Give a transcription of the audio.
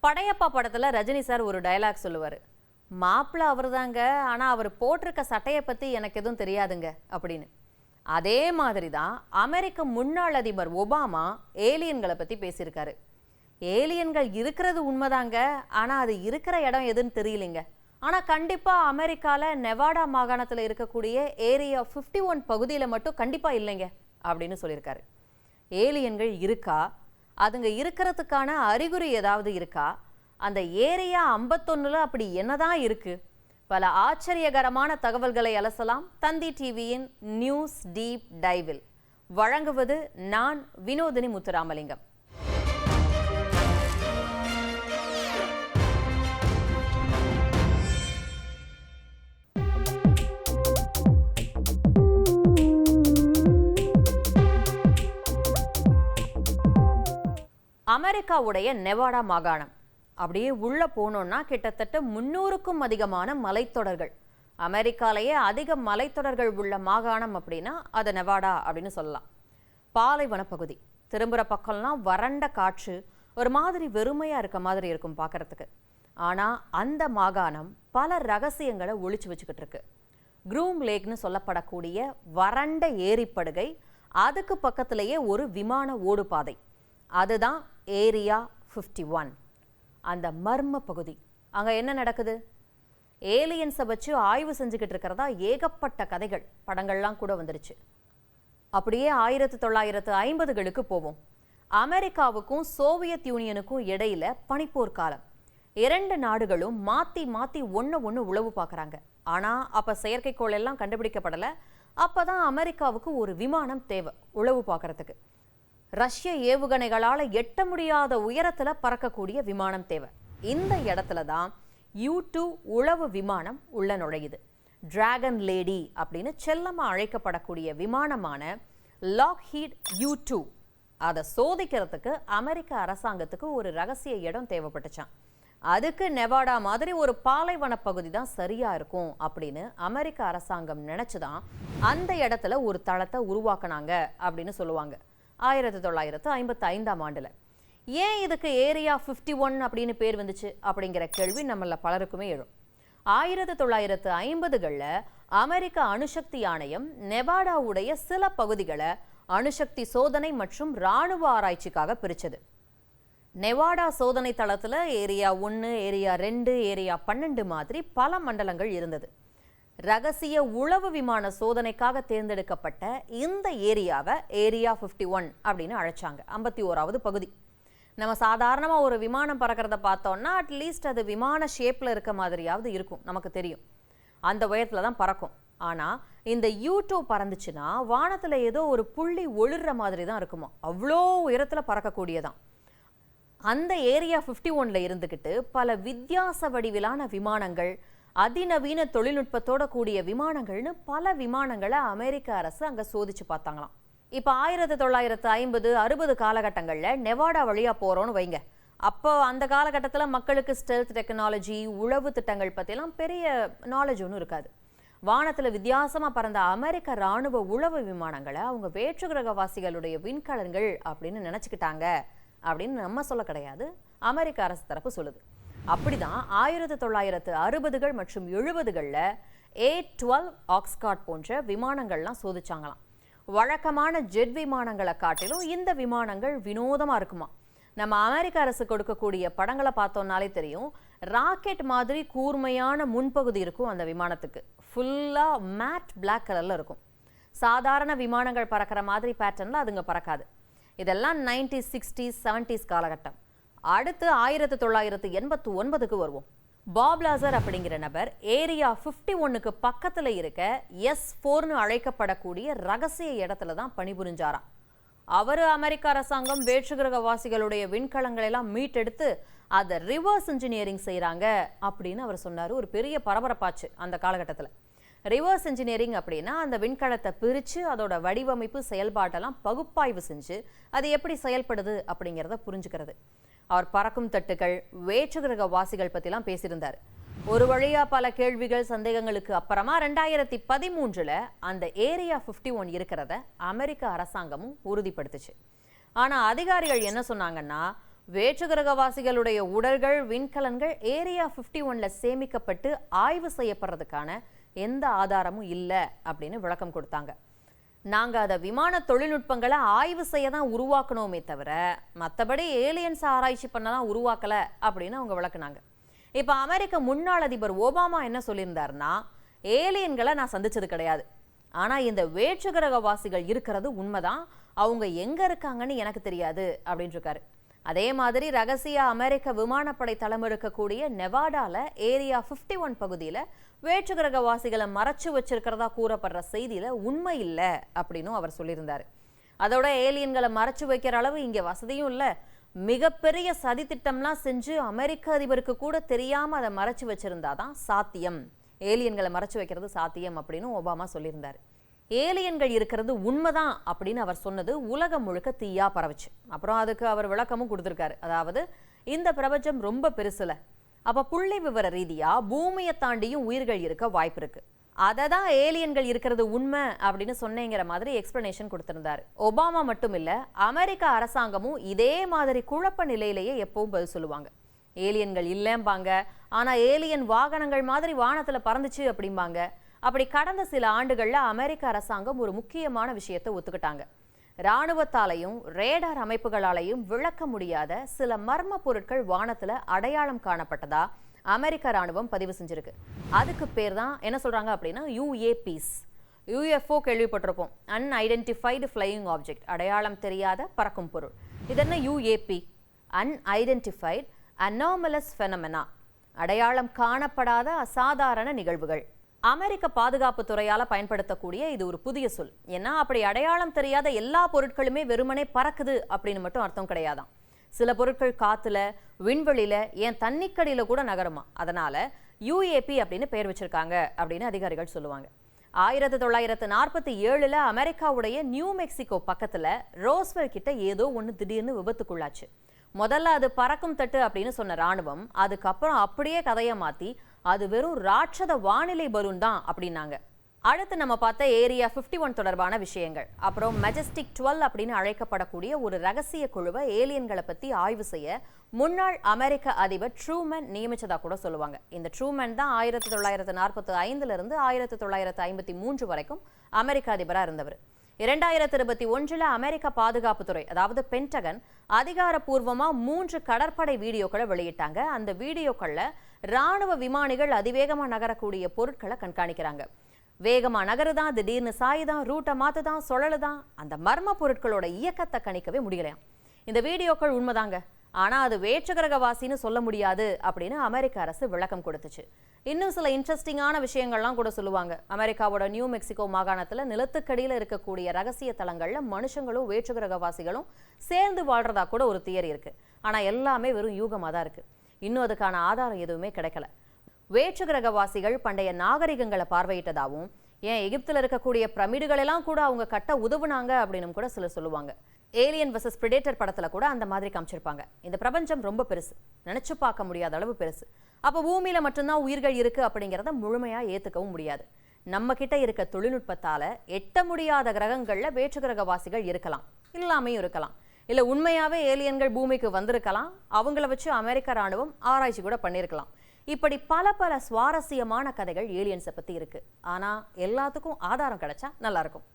படையப்பா படத்துல ரஜினி சார் ஒரு டயலாக் சொல்லுவாரு, மாப்பிள்ள அவர் தாங்க, ஆனா அவர் போட்டிருக்க சட்டையை பத்தி எனக்கு எதுவும் தெரியாதுங்க அப்படின்னு. அதே மாதிரி தான் அமெரிக்க முன்னாள் அதிபர் ஒபாமா ஏலியன்களை பத்தி பேசியிருக்காரு. ஏலியன்கள் இருக்கிறது உண்மைதாங்க, ஆனா அது இருக்கிற இடம் எதுன்னு தெரியலைங்க. ஆனா கண்டிப்பா அமெரிக்கால நெவாடா மாகாணத்துல இருக்கக்கூடிய ஏரியா 51 பகுதியில மட்டும் கண்டிப்பா இல்லைங்க அப்படின்னு சொல்லியிருக்காரு. ஏலியன்கள் இருக்கா, அதுங்க இருக்கிறதுக்கான அறிகுறி ஏதாவது இருக்கா, அந்த ஏரியா 51ல அப்படி என்னதான் இருக்கு? பல ஆச்சரியகரமான தகவல்களை அலசலாம் தந்தி டிவியின் நியூஸ் டீப் டைவில். வழங்குவது நான் வினோதினி முத்துராமலிங்கம். அமெரிக்காவுடைய நெவாடா மாகாணம் அப்படியே உள்ள போனோம்னா கிட்டத்தட்ட 300க்கும் அதிகமான மலைத்தொடர்கள். அமெரிக்காலேயே அதிக மலைத்தொடர்கள் உள்ள மாகாணம் அப்படின்னா அது நெவாடா அப்படின்னு சொல்லலாம். பாலைவன பகுதி, திரும்புகிற பக்கம்லாம் வறண்ட காற்று, ஒரு மாதிரி வெறுமையா இருக்க மாதிரி இருக்கும் பார்க்கறதுக்கு. ஆனா அந்த மாகாணம் பல ரகசியங்களை ஒளிச்சு வச்சுக்கிட்டு இருக்கு. க்ரூம் லேக்னு சொல்லப்படக்கூடிய வறண்ட ஏரிப்படுகை, அதுக்கு பக்கத்திலேயே ஒரு விமான ஓடுபாதை, அதுதான் ஏரியா 51. அந்த மர்ம பகுதி, அங்க என்ன நடக்குது? ஏலியன்ஸை வச்சு ஆய்வு செஞ்சுக்கிட்டு இருக்கிறதா ஏகப்பட்ட கதைகள், படங்கள்லாம் கூட வந்துருச்சு. அப்படியே 1950களுக்கு போவோம். அமெரிக்காவுக்கும் சோவியத் யூனியனுக்கும் இடையில பனிப்போர் காலம். 2 நாடுகளும் மாத்தி மாத்தி ஒன்று உளவு பார்க்குறாங்க. ஆனா அப்ப செயற்கைக்கோள் எல்லாம் கண்டுபிடிக்கப்படலை. அப்பதான் அமெரிக்காவுக்கு ஒரு விமானம் தேவை உளவு பார்க்கறதுக்கு. ரஷ்ய ஏவுகணைகளால் எட்ட முடியாத உயரத்துல பறக்கக்கூடிய விமானம் தேவை. இந்த இடத்துல தான் U2 உளவு விமானம் உள்ள நுழையுது. டிராகன் லேடி அப்படின்னு செல்லமா அழைக்கப்படக்கூடிய விமானமான லாக்ஹீட் U2, அதை சோதிக்கிறதுக்கு அமெரிக்க அரசாங்கத்துக்கு ஒரு ரகசிய இடம் தேவைப்பட்டுச்சான். அதுக்கு நெவாடா மாதிரி ஒரு பாலைவன பகுதி தான் சரியா இருக்கும் அப்படின்னு அமெரிக்க அரசாங்கம் நினைச்சுதான் அந்த இடத்துல ஒரு தளத்தை உருவாக்குனாங்க அப்படின்னு சொல்லுவாங்க 1955ஆம் ஆண்டுல. ஏன் இதுக்கு ஏரியா 51 அப்படின்னு பேர் வந்துச்சு அப்படிங்கிற கேள்வி நம்மள பலருக்குமே எழும். 1950களில் அமெரிக்க அணுசக்தி ஆணையம் நெவாடாவுடைய சில பகுதிகளை அணுசக்தி சோதனை மற்றும் இராணுவ ஆராய்ச்சிக்காக பிரிச்சது. நெவாடா சோதனை தளத்துல ஏரியா 1, ஏரியா 2, ஏரியா 12 மாதிரி பல மண்டலங்கள் இருந்தது. ரகசிய உளவு விமான சோதனைக்காக தேர்ந்தெடுக்கப்பட்ட இந்த ஏரியாவை ஏரியா 51 அப்படின்னு அழைச்சாங்க. 51வது பகுதி. நம்ம சாதாரணமா ஒரு விமானம் பறக்கிறத பார்த்தோம்னா அட்லீஸ்ட் அது விமான ஷேப்ல இருக்க மாதிரியாவது இருக்கும், நமக்கு தெரியும். அந்த உயரத்துல தான் பறக்கும். ஆனா இந்த U2 பறந்துச்சுன்னா வானத்துல ஏதோ ஒரு புள்ளி ஒளிர்ற மாதிரி தான் இருக்குமா, அவ்வளோ உயரத்துல பறக்கக்கூடியதான். அந்த ஏரியா 51ல இருந்துக்கிட்டு பல வித்தியாச வடிவிலான விமானங்கள், அதிநவீன தொழில்நுட்பத்தோட கூடிய விமானங்கள்னு பல விமானங்களை அமெரிக்க அரசு அங்க சோதிச்சு பார்த்தாங்களாம். இப்போ 1950, 60 காலகட்டங்களில் நெவாடா வழியா போறோம்னு வைங்க. அப்போ அந்த காலகட்டத்தில் மக்களுக்கு ஸ்டெல்த் டெக்னாலஜி, உளவு திட்டங்கள் பற்றிலாம் பெரிய நாலேஜ் ஒன்றும் இருக்காது. வானத்தில் வித்தியாசமாக பறந்த அமெரிக்க இராணுவ உளவு விமானங்களை அவங்க வேற்று கிரகவாசிகளுடைய விண்கலன்கள் அப்படின்னு நினச்சிக்கிட்டாங்க அப்படின்னு நம்ம சொல்ல கிடையாது, அமெரிக்க அரசு தரப்பு சொல்லுது. அப்படிதான் 1960கள் மற்றும் 70களில் A-12 ஆக்ஸ்கார்ட் போன்ற விமானங்கள்லாம் சோதிச்சாங்களாம். வழக்கமான ஜெட் விமானங்களை காட்டிலும் இந்த விமானங்கள் வினோதமாக இருக்குமா. நம்ம அமெரிக்க அரசு கொடுக்கக்கூடிய படங்களை பார்த்தோம்னாலே தெரியும், ராக்கெட் மாதிரி கூர்மையான முன்பகுதி இருக்கும் அந்த விமானத்துக்கு. ஃபுல்லாக மேட் பிளாக் கலரில் இருக்கும். சாதாரண விமானங்கள் பறக்கிற மாதிரி பேட்டர்னில் அதுங்க பறக்காது. இதெல்லாம் 90s, 60s, 70s காலகட்டம். அடுத்து 1989க்கு வருவோம். பாப் லாசர் அப்படிங்கிற நபர் ஏரியா 51க்கு பக்கத்தில் இருக்க S4ன்னு அழைக்கப்படக்கூடிய ரகசிய இடத்துல தான் பணிபுரிஞ்சாராம். அவர் அமெரிக்க அரசாங்கம் வேற்று கிரகவாசிகளுடைய விண்கலங்களை எல்லாம் மீட்டெடுத்து அதை ரிவர்ஸ் இன்ஜினியரிங் செய்கிறாங்க அப்படின்னு அவர் சொன்னார். ஒரு பெரிய பரபரப்பாச்சு அந்த காலகட்டத்தில். ரிவர்ஸ் இன்ஜினியரிங் அப்படின்னா அந்த விண்கலத்தை பிரித்து அதோட வடிவமைப்பு செயல்பாட்டெல்லாம் பகுப்பாய்வு செஞ்சு அது எப்படி செயல்படுது அப்படிங்கிறத புரிஞ்சுக்கிறது. அவர் பறக்கும் தட்டுகள், வேற்று கிரக வாசிகள் பற்றிலாம் பேசியிருந்தார். ஒரு வழியா பல கேள்விகள், சந்தேகங்களுக்கு அப்புறமா 2013ல் அந்த ஏரியா 51 இருக்கிறத அமெரிக்க அரசாங்கமும் உறுதிப்படுத்துச்சு. ஆனால் அதிகாரிகள் என்ன சொன்னாங்கன்னா, வேற்றுகிரகவாசிகளுடைய உடல்கள், விண்கலன்கள் ஏரியா 51ல சேமிக்கப்பட்டு ஆய்வு செய்யப்படுறதுக்கான எந்த ஆதாரமும் இல்லை அப்படின்னு விளக்கம் கொடுத்தாங்க. நாங்க அதை விமான தொழில்நுட்பங்களை ஆய்வு செய்ய தான் உருவாக்கணுமே தவிர மற்றபடி ஏலியன்ஸ் ஆராய்ச்சி பண்ண தான் உருவாக்கல அப்படின்னு அவங்க விளக்குனாங்க. இப்போ அமெரிக்க முன்னாள் அதிபர் ஒபாமா என்ன சொல்லியிருந்தாருன்னா, ஏலியன்களை நான் சந்திச்சது கிடையாது, ஆனா இந்த வேற்றுகிரகவாசிகள் இருக்கிறது உண்மைதான், அவங்க எங்க இருக்காங்கன்னு எனக்கு தெரியாது அப்படின்னு இருக்காரு. அதே மாதிரி ரகசிய அமெரிக்க விமானப்படை தளம் இருக்கக்கூடிய நெவாடால ஏரியா 51 பகுதியில வேற்றுகிரகவாசிகளை மறைச்சு வச்சிருக்கிறதா கூறப்படுற செய்தியில உண்மை இல்லை அப்படின்னு அவர் சொல்லியிருந்தாரு. அதோட ஏலியன்களை மறைச்சு வைக்கிற அளவு இங்க வசதியும் இல்லை, மிகப்பெரிய சதி திட்டம்லாம் செஞ்சு அமெரிக்க அதிபருக்கு கூட தெரியாம அதை மறைச்சு வச்சிருந்தாதான் சாத்தியம், ஏலியன்களை மறைச்சு வைக்கிறது சாத்தியம் அப்படின்னு ஒபாமா சொல்லியிருந்தாரு. ஏலியன்கள் இருக்கிறது உண்மைதான் அப்படின்னு அவர் சொன்னது உலகம் முழுக்க தீயா பரவுச்சு. அப்புறம் அதுக்கு அவர் விளக்கமும் கொடுத்திருக்காரு. அதாவது இந்த பிரபஞ்சம் ரொம்ப பெருசுல, அப்ப புள்ளி விவர ரீதியா பூமியை தாண்டியும் உயிர்கள் இருக்க வாய்ப்பு இருக்கு, அதை தான் ஏலியன்கள் இருக்கிறது உண்மை அப்படின்னு சொன்னேங்கிற மாதிரி எக்ஸ்பிளனேஷன் கொடுத்திருந்தாரு. ஒபாமா மட்டும் இல்ல, அமெரிக்க அரசாங்கமும் இதே மாதிரி குழப்ப நிலையிலேயே எப்பவும் பதில் சொல்லுவாங்க. ஏலியன்கள் இல்லைம்பாங்க, ஆனா ஏலியன் வாகனங்கள் மாதிரி வானத்துல பறந்துச்சு அப்படிம்பாங்க. அப்படி கடந்த சில ஆண்டுகள்ல அமெரிக்க அரசாங்கம் ஒரு முக்கியமான விஷயத்தை ஒத்துக்கிட்டாங்க. இராணுவத்தாலையும் ரேடார் அமைப்புகளாலையும் விளக்க முடியாத சில மர்ம பொருட்கள் வானத்துல அடையாளம் காணப்பட்டதா அமெரிக்க ராணுவம் பதிவு செஞ்சிருக்கு. அதுக்கு பேர் தான் என்ன சொல்றாங்க அப்படின்னா UAPs. UFO கேள்விப்பட்டிருப்போம், அன்ஐடென்டிஃபைடு ஃப்ளையிங் ஆப்ஜெக்ட், அடையாளம் தெரியாத பறக்கும் பொருள். இது என்ன UAP? அன்ஐடென்டிஃபைடு அனாமலஸ் ஃபெனமெனா, அடையாளம் காணப்படாத அசாதாரண நிகழ்வுகள். அமெரிக்க பாதுகாப்பு துறையால பயன்படுத்தக்கூடிய இது ஒரு புதிய சொல். ஏன்னா அப்படி அடையாளம் தெரியாத எல்லா பொருட்களுமே வெறுமனே பறக்குது அப்படின்னு மட்டும் அர்த்தம் கிடையாதான். சில பொருட்கள் காத்துல, விண்வெளியில, ஏன் தண்ணிக்கடியில கூட நகருமா. அதனால UAP அப்படின்னு பெயர் வச்சிருக்காங்க அப்படின்னு அதிகாரிகள் சொல்லுவாங்க. 1947 அமெரிக்காவுடைய நியூ மெக்சிகோ பக்கத்துல ரோஸ்வெல் கிட்ட ஏதோ ஒன்று திடீர்னு விபத்துக்குள்ளாச்சு. முதல்ல அது பறக்கும் தட்டு அப்படின்னு சொன்ன ராணுவம் அதுக்கப்புறம் அப்படியே கதையை மாத்தி அது வெறும் ராட்சத வானிலை பலூன் தான் அப்படின்னாங்க. அடுத்து நம்ம பார்த்த ஏரியா 51 தொடர்பான விஷயங்கள். அப்புறம் மெஜஸ்டிக் 12 அப்படின்னு அழைக்கப்படக்கூடிய ஒரு ரகசிய குழுவை ஏலியன்களை பத்தி ஆய்வு செய்ய முன்னாள் அமெரிக்க அதிபர் ட்ரூமன் நியமிச்சதா கூட சொல்லுவாங்க. இந்த ட்ரூமன் தான் 1945 இருந்து 1953 வரைக்கும் அமெரிக்க அதிபராக இருந்தவர். 2021 அமெரிக்க பாதுகாப்புத்துறை அதாவது பென்டகன் அதிகாரப்பூர்வமா 3 கடற்படை வீடியோக்களை வெளியிட்டாங்க. அந்த வீடியோக்கள்ல ராணுவ விமானிகள் அதிவேகமா நகரக்கூடிய பொருட்களை கண்காணிக்கிறாங்க. வேகமா நகருதான், திடீர்னு சாயுதான், ரூட்டை மாத்துதான், சுழலுதான், அந்த மர்ம பொருட்களோட இயக்கத்தை கணிக்கவே முடியலையாம். இந்த வீடியோக்கள் உண்மைதாங்க, ஆனா அது வேற்றுகிரகவாசின்னு சொல்ல முடியாது அப்படின்னு அமெரிக்க அரசு விளக்கம் கொடுத்துச்சு. இன்னும் சில இன்ட்ரெஸ்டிங்கான விஷயங்கள்லாம் கூட சொல்லுவாங்க. அமெரிக்காவோட நியூ மெக்சிகோ மாகாணத்துல நிலத்துக்கடியில இருக்கக்கூடிய ரகசிய தலங்கள்ல மனுஷங்களும் வேற்றுகிரகவாசிகளும் சேர்ந்து வாழ்றதா கூட ஒரு தியரி இருக்கு. ஆனா எல்லாமே வெறும் யூகமா தான் இருக்கு. இன்னும் அதுக்கான ஆதாரம் எதுவுமே கிடைக்கல. வேற்றுகிரகவாசிகள் பண்டைய நாகரிகங்களை பார்வையிட்டதாகவும், ஏன் எகிப்தில் இருக்கக்கூடிய பிரமிடுகளெல்லாம் கூட அவங்க கட்ட உதவுனாங்க அப்படின்னு கூட சிலர் சொல்லுவாங்க. ஏலியன் வெர்சஸ் பிரெடேட்டர் படத்துல கூட அந்த மாதிரி காமிச்சிருப்பாங்க. இந்த பிரபஞ்சம் ரொம்ப பெருசு, நினைச்சு பார்க்க முடியாத அளவு பெருசு. அப்போ பூமியில மட்டும்தான் உயிர்கள் இருக்கு அப்படிங்கிறத முழுமையா ஏத்துக்கவும் முடியாது. நம்ம கிட்ட இருக்க தொழில்நுட்பத்தால எட்ட முடியாத கிரகங்கள்ல வேற்றுகிரகவாசிகள் இருக்கலாம், இல்லாமையும் இருக்கலாம். இல்ல உண்மையாவே ஏலியன்கள் பூமிக்கு வந்திருக்கலாம், அவங்கள வச்சு அமெரிக்க ராணுவம் ஆராய்ச்சி கூட பண்ணியிருக்கலாம். இப்படி பல சுவாரஸ்யமான கதைகள் ஏலியன்ஸை பத்தி இருக்கு. ஆனா எல்லாத்துக்கும் ஆதாரம் கிடைச்சா நல்லா இருக்கும்.